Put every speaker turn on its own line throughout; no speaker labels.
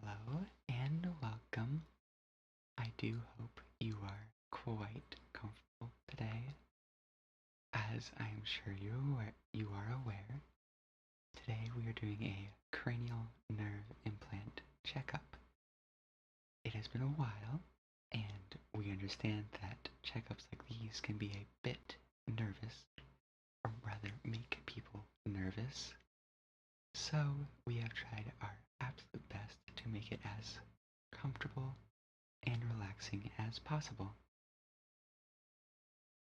Hello and welcome. I do hope you are quite comfortable today. As I am sure you are aware, today we are doing a cranial nerve implant checkup. It has been a while, and we understand that checkups like these can be a bit nervous, or rather make people nervous. So we have tried our absolute best to make it as comfortable and relaxing as possible.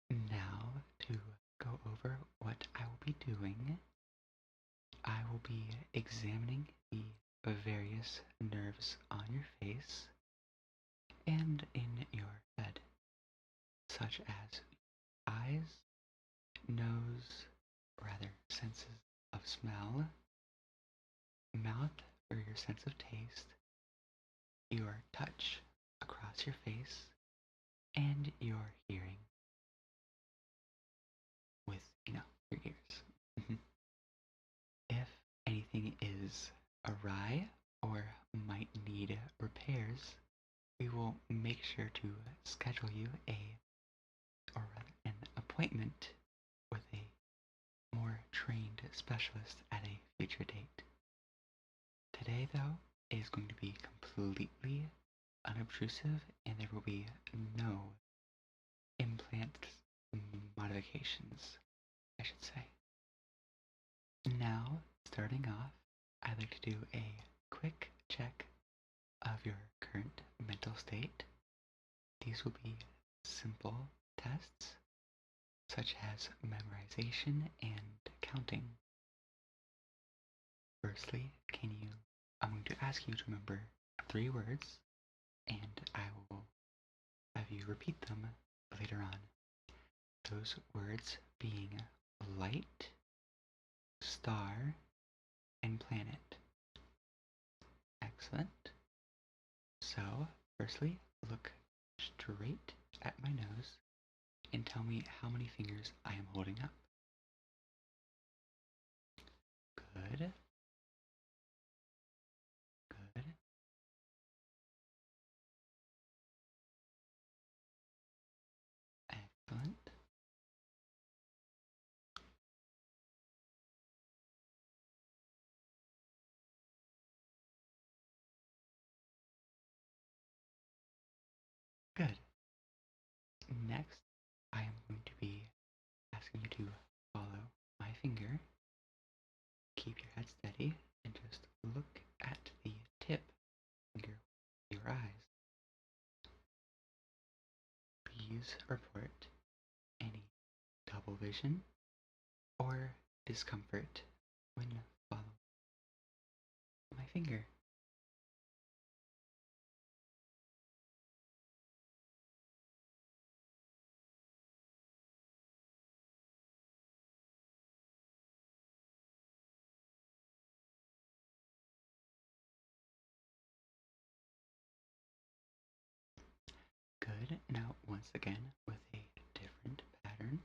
Now, to go over what I will be doing, I will be examining the various nerves on your face and in your head, such as eyes, nose, rather senses of smell, mouth for your sense of taste, your touch across your face, and your hearing with, your ears. If anything is awry or might need repairs, we will make sure to schedule you an appointment with a more trained specialist at a future date. Today, though, is going to be completely unobtrusive, and there will be no implant modifications, I should say. Now, starting off, I'd like to do a quick check of your current mental state. These will be simple tests, such as memorization and counting. Firstly, I'm going to ask you to remember 3 words, and I will have you repeat them later on. Those words being light, star, and planet. Excellent. So, firstly, look straight at my nose and tell me how many fingers I am holding up. Good. Good. Excellent. Good. Next, I am going to be asking you to follow my finger. Keep your head steady and just look at the tip of your eyes. Please report any double vision or discomfort when following my finger. Good. Now, once again, with a different pattern.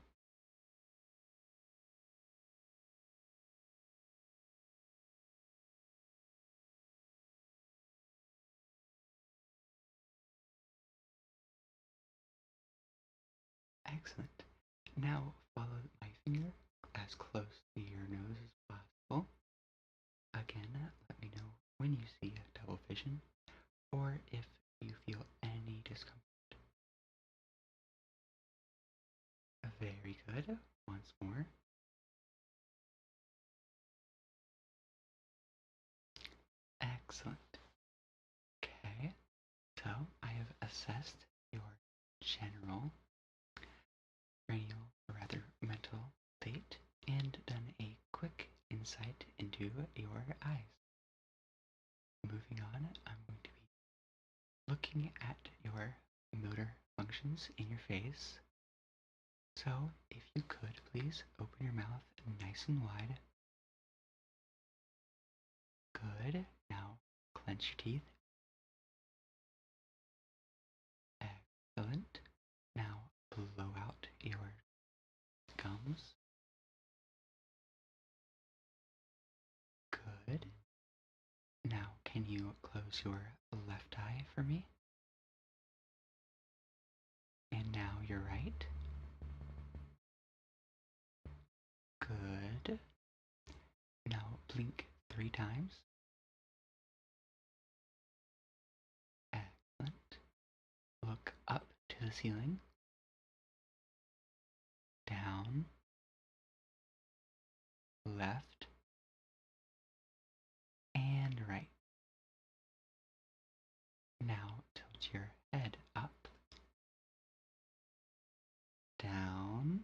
Excellent. Now, follow my finger as close to your nose as possible. Again, let me know when you see a double vision or if you feel any discomfort. Very good. Once more. Excellent. Okay, so I have assessed your general cranial, or rather mental state, and done a quick insight into your eyes. Moving on, I'm going to be looking at your motor functions in your face. So, if you could, please open your mouth nice and wide. Good. Now, clench your teeth. Excellent. Now, blow out your gums. Good. Now, can you close your left eye for me? And now your right. Good. Now blink 3 times. Excellent. Look up to the ceiling. Down. Left. And right. Now tilt your head up. Down.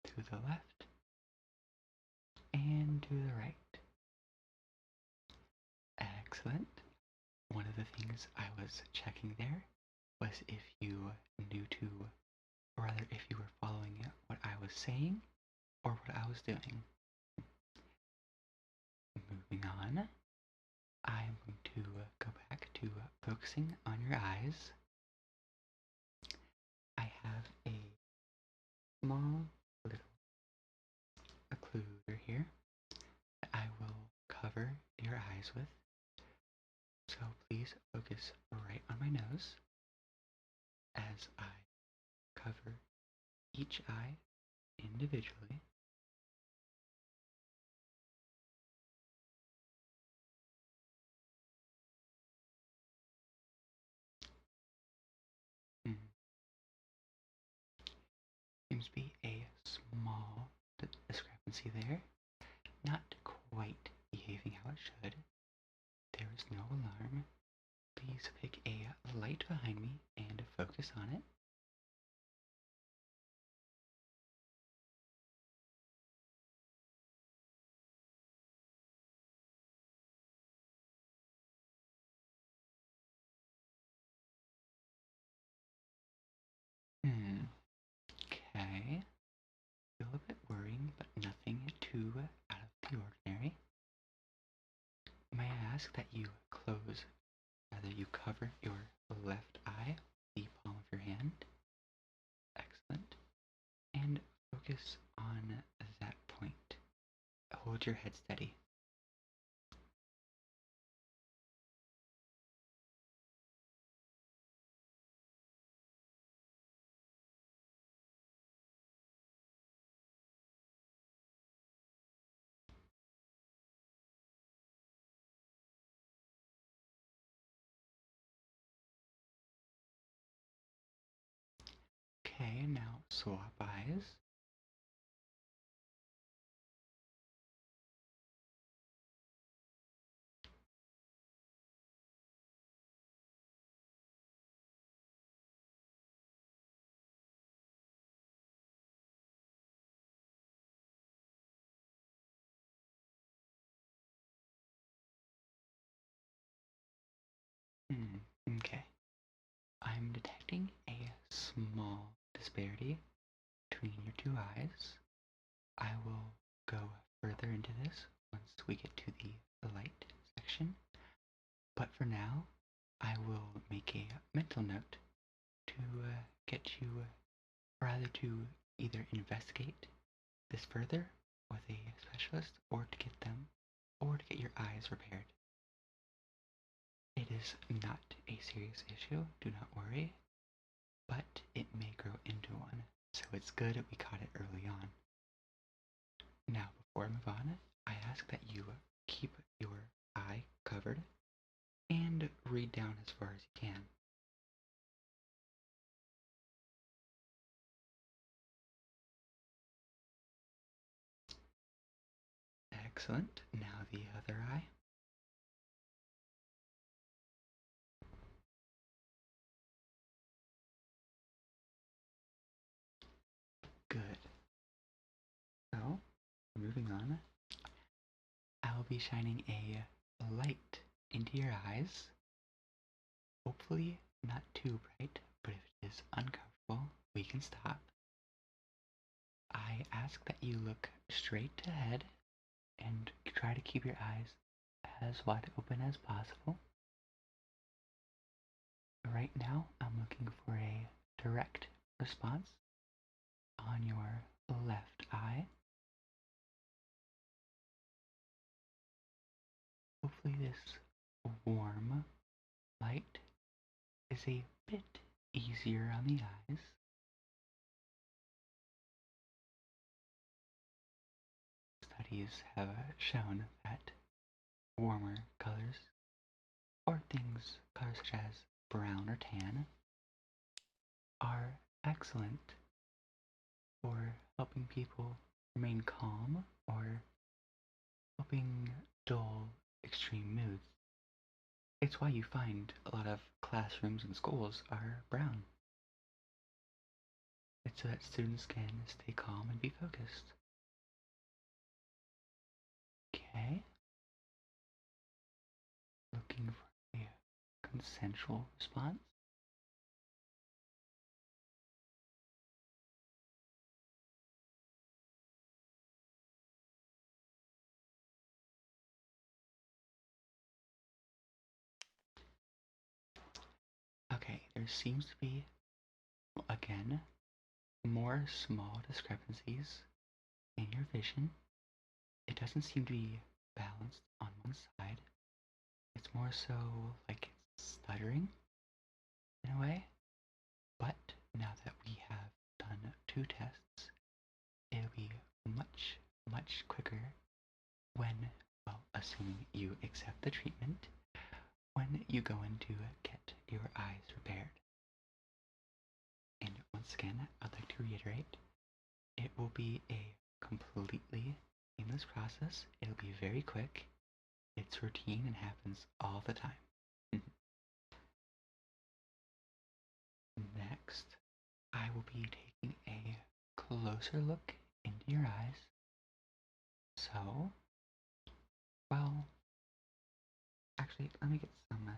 To the left. And to the right. Excellent. One of the things I was checking there was if you knew to, or rather if you were following what I was saying or what I was doing. Moving on, I'm going to go back to focusing on your eyes. I have a small little occluder here that I will cover your eyes with. So please focus right on my nose as I cover each eye individually. Seems to be a small discrepancy there. Not quite behaving how it should. There is no alarm. Please pick a light behind me and focus on it. Okay. Feel a bit worrying, but nothing too out of the ordinary. May I ask that you close, rather you cover your left eye with the palm of your hand. Excellent. And focus on that point. Hold your head steady. Okay, now swap eyes. Okay. I'm detecting a small disparity between your 2 eyes. I will go further into this once we get to the light section. But for now, I will make a mental note to get you, rather to either investigate this further with a specialist or to get your eyes repaired. It is not a serious issue, do not worry, but it may grow into one, so it's good that we caught it early on. Now, before I move on, I ask that you keep your eye covered and read down as far as you can. Excellent. Now the other eye. Good. So, moving on, I'll be shining a light into your eyes. Hopefully not too bright, but if it is uncomfortable, we can stop. I ask that you look straight ahead and try to keep your eyes as wide open as possible. Right now, I'm looking for a direct response on your left eye. hopefully this warm light is a bit easier on the eyes. Studies have shown that warmer colors, or colors such as brown or tan, are excellent for helping people remain calm or helping dull extreme moods. It's why you find a lot of classrooms and schools are brown. It's so that students can stay calm and be focused. Okay. Looking for a consensual response. Okay, there seems to be, again, more small discrepancies in your vision. It doesn't seem to be balanced on one side. It's more so like it's stuttering in a way. But now that we have done 2 tests, it'll be much, much quicker when, well, assuming you accept the treatment, when you go in to get your eyes repaired. And once again, I'd like to reiterate, it will be a completely painless process. It'll be very quick. It's routine and happens all the time. Next, I will be taking a closer look into your eyes. So, well, actually, let me get some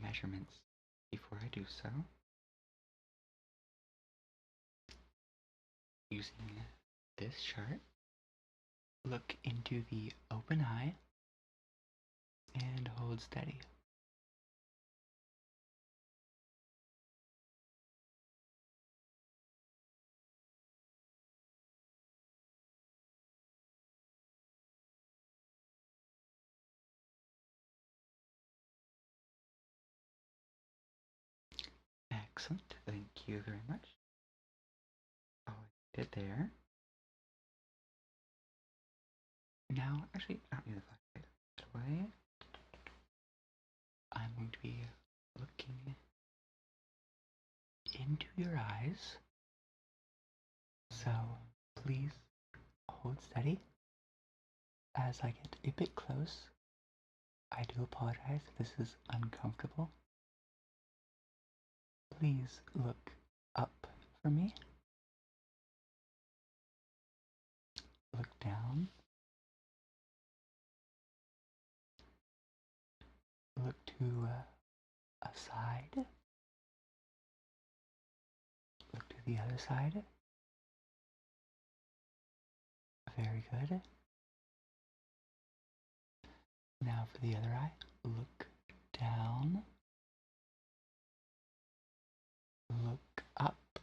measurements before I do so. Using this chart, look into the open eye and hold steady. Excellent, thank you very much. Oh, I did there. Now, actually, I don't need the flashlight that way. I'm going to be looking into your eyes. So, please hold steady as I get a bit close. I do apologize if this is uncomfortable. Please look up for me. Look down. Look to a side. Look to the other side. Very good. Now for the other eye. Look down. Look up.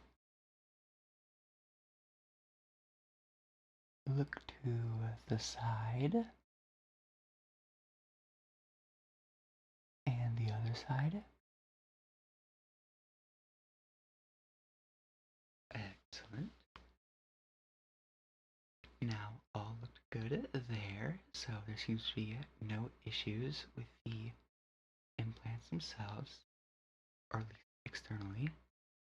Look to the side. And the other side. Excellent. Now all looked good there, so there seems to be no issues with the implants themselves, or at least externally.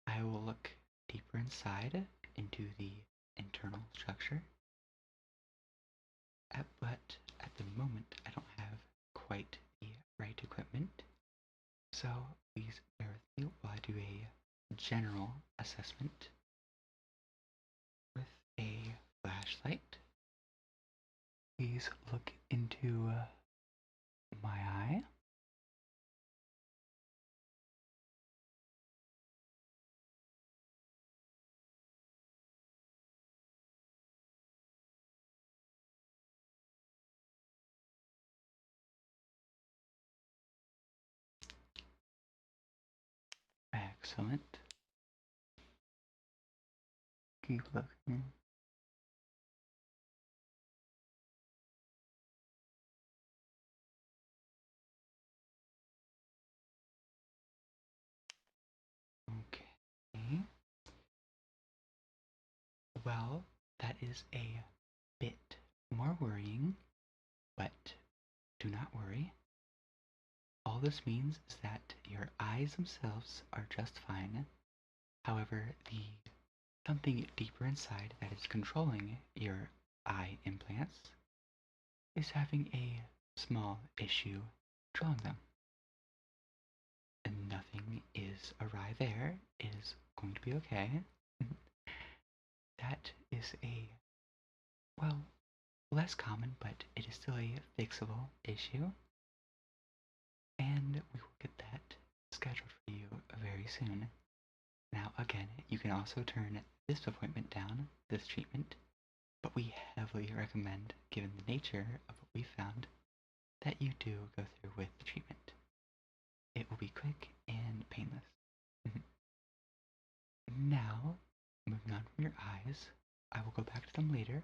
I will look deeper inside into the internal structure. But at the moment, I don't have quite the right equipment, so please bear with me while I do a general assessment with a flashlight. Please look into my eye. Excellent. Keep looking. that is a bit more worrying, but do not worry. All this means is that your eyes themselves are just fine. However, the something deeper inside that is controlling your eye implants is having a small issue drawing them. And nothing is awry there. It is going to be okay. That is a, well, less common, but it is still a fixable issue. And we will get that scheduled for you very soon. Now, again, you can also turn this appointment down, this treatment, but we heavily recommend, given the nature of what we found, that you do go through with the treatment. It will be quick and painless. Now, moving on from your eyes, I will go back to them later,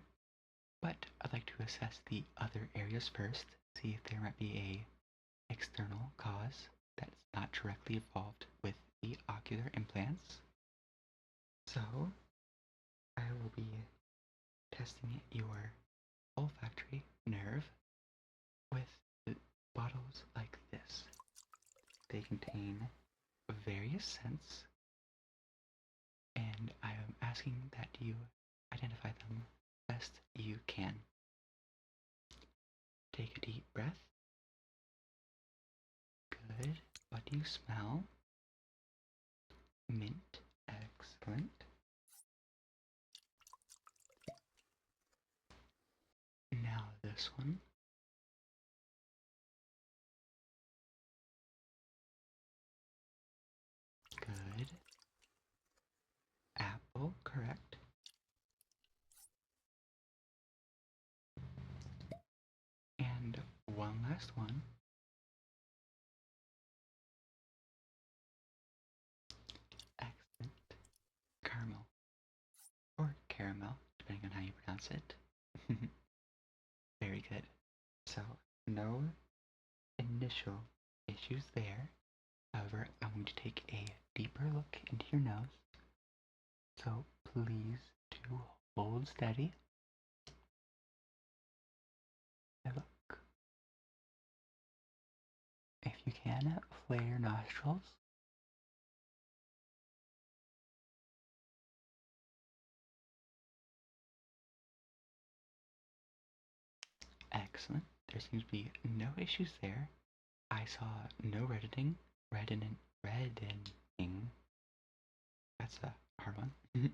but I'd like to assess the other areas first, see if there might be a external cause that's not directly involved with the ocular implants. So, I will be testing your olfactory nerve with bottles like this. They contain various scents, and I am asking that you identify them best you can. Take a deep breath. Good. What do you smell? Mint. Excellent. Now this one. Good. Apple, correct. And one last one. Excellent. Caramel. Or caramel, depending on how you pronounce it. Very good. So, no initial issues there. However, I'm going to take a deeper look into your nose. So please do hold steady. And look. If you can, flare your nostrils. Excellent. There seems to be no issues there. I saw no reddening. Reddening. That's a hard one.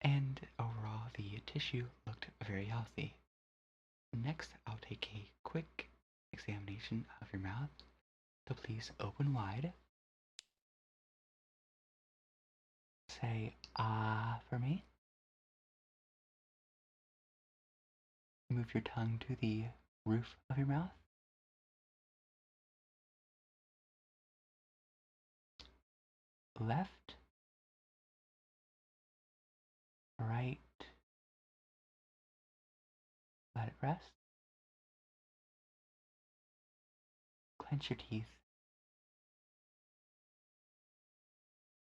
And overall, the tissue looked very healthy. Next, I'll take a quick examination of your mouth. So please open wide. Say ah for me. Move your tongue to the roof of your mouth. Left, right, let it rest. Clench your teeth.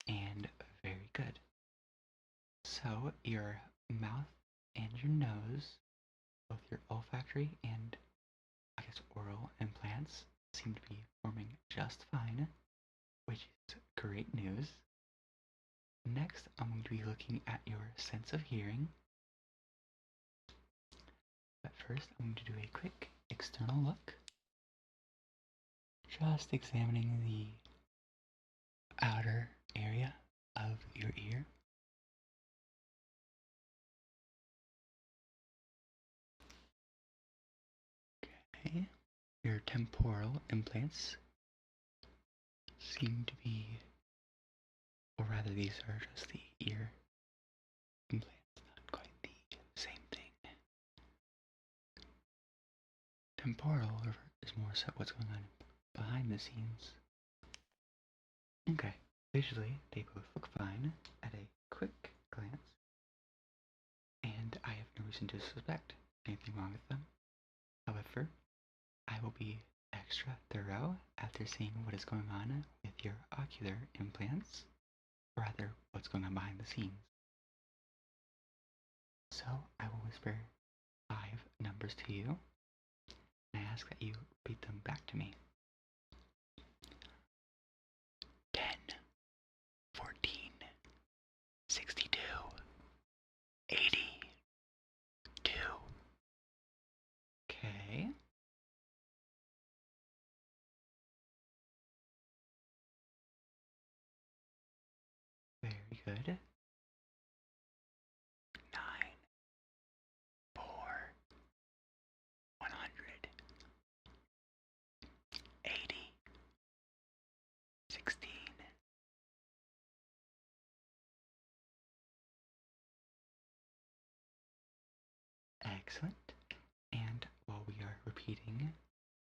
And very good. So your mouth and your nose, both your olfactory and I guess oral implants, seem to be forming just fine, which is great news. Next, I'm going to be looking at your sense of hearing. But first, I'm going to do a quick external look. Just examining the outer area of your ear. Okay. Your temporal implants seem to be, or rather these are just the ear implants, not quite the same thing. Temporal is more so what's going on behind the scenes. Okay, visually they both look fine at a quick glance, and I have no reason to suspect anything wrong with them. However, I will be extra thorough after seeing what is going on with your ocular implants, or rather what's going on behind the scenes. So I will whisper 5 numbers to you, and I ask that you repeat them back to me. 10, 14, 62, 82. Okay. Very good. 9, 4, 100, 80, 16. Excellent. And while we are repeating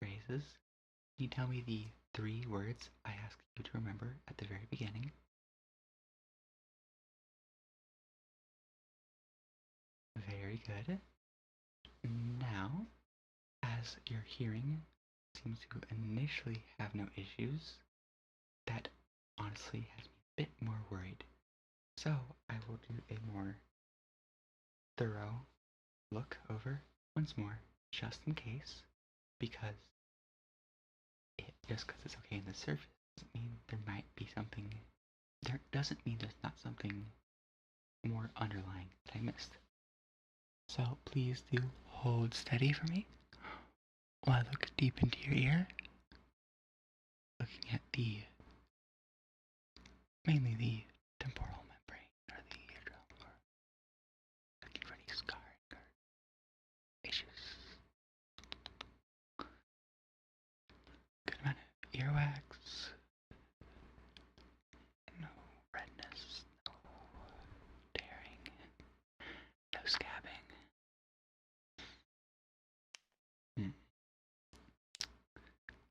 phrases, can you tell me the 3 words I asked you to remember at the very beginning? Very good. Now, as your hearing seems to initially have no issues, that honestly has me a bit more worried. So I will do a more thorough look over once more, just in case, because just because it's okay in the surface doesn't mean there might be something. There doesn't mean there's not something more underlying that I missed. So please do hold steady for me while I look deep into your ear, looking at mainly the temporal membrane or the eardrum, or looking for any scarring or issues. Good amount of earwax, no redness, no tearing, no scabbing.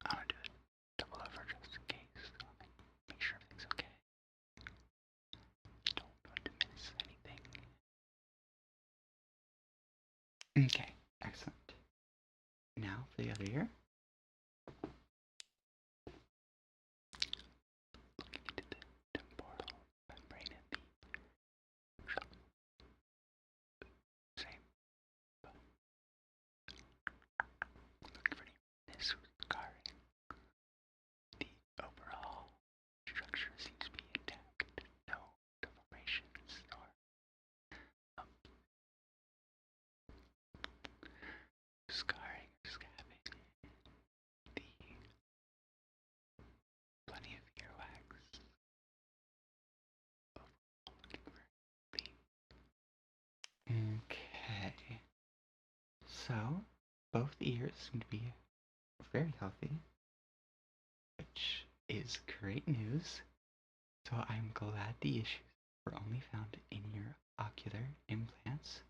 I'm gonna do it double over just in case. Make sure everything's okay. Don't want to miss anything. Okay, excellent. Now for the other ear. Looking into the temporal membrane and the same. Looking for any redness or scarring. The overall structure seems to be intact. No deformations nor scarring or scabbing. Plenty of earwax. Okay. So, both ears seem to be very healthy, which is great news. So I'm glad the issues were only found in your ocular implants.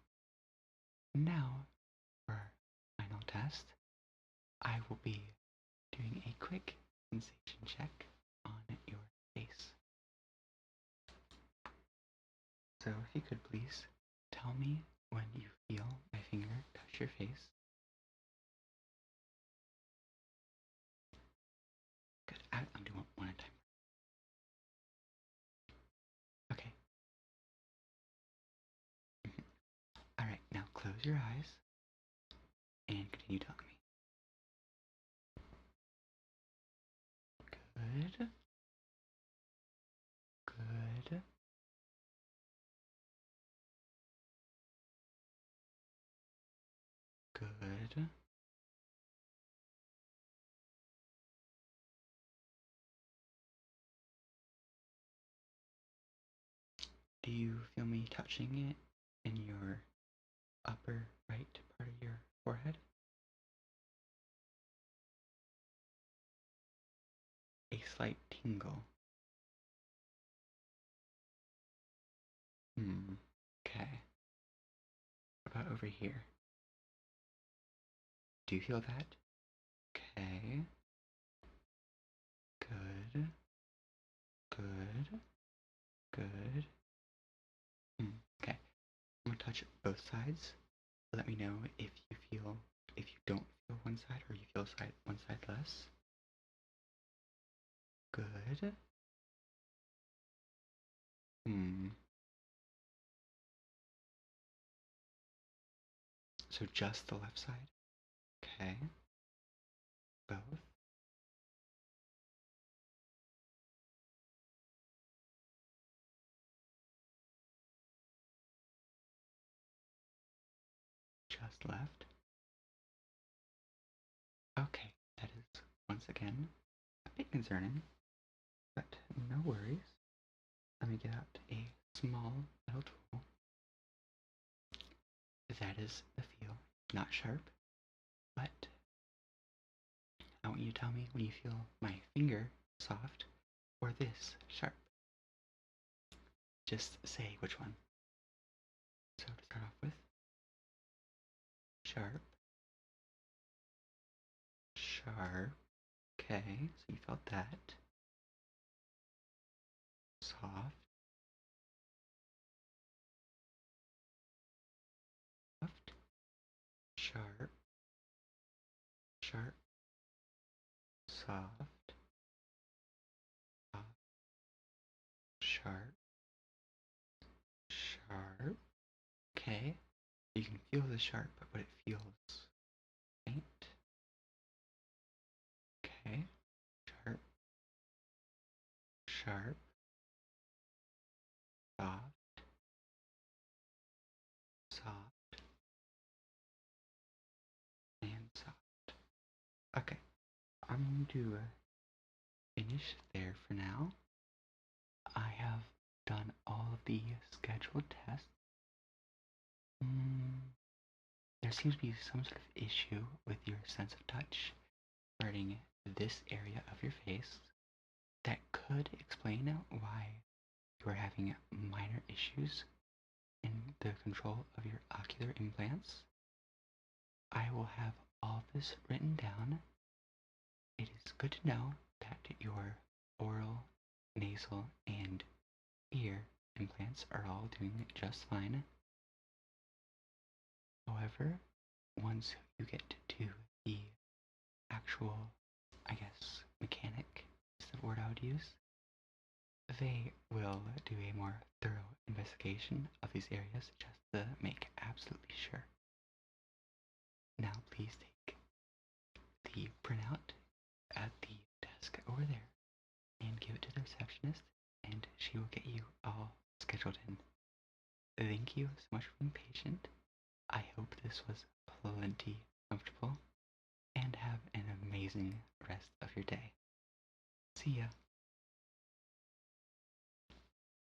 Now, for our final test, I will be doing a quick sensation check on your face. So if you could please tell me when you feel my finger touch your face. Good. I'm doing one at a time. Okay. Alright, now close your eyes and continue telling me. Good. Good. Good. Do you feel me touching it in your upper right part of your forehead? A slight tingle. Okay. What about over here? Do you feel that? Okay. Good. Good. Good. Okay. I'm gonna touch both sides. Let me know if you don't feel one side or you feel one side less. Good. So just the left side? Okay. Both. Just left. Okay, that is once again a bit concerning, but no worries. Let me get out a small metal tool. That is the feel. Not sharp, but I want you to tell me when you feel my finger soft or this sharp. Just say which one. So to start off with, sharp, sharp. Okay, so you felt that. Soft, soft, sharp, sharp, soft, soft, sharp, sharp. Okay, you can feel the sharp, but it feels faint. Okay, sharp, sharp, soft, soft, and soft. Okay, I'm going to finish there for now. I have done all of the scheduled tests. There seems to be some sort of issue with your sense of touch regarding this area of your face that could explain why you are having minor issues in the control of your ocular implants. I will have all this written down. It is good to know that your oral, nasal, and ear implants are all doing just fine. However, once you get to the actual, I guess, mechanic is the word I would use, they will do a more thorough investigation of these areas just to make absolutely sure. Now please take the printout at the desk over there and give it to the receptionist, and she will get you all scheduled in. Thank you so much for being patient. I hope this was plenty comfortable, and have an amazing rest of your day. See ya!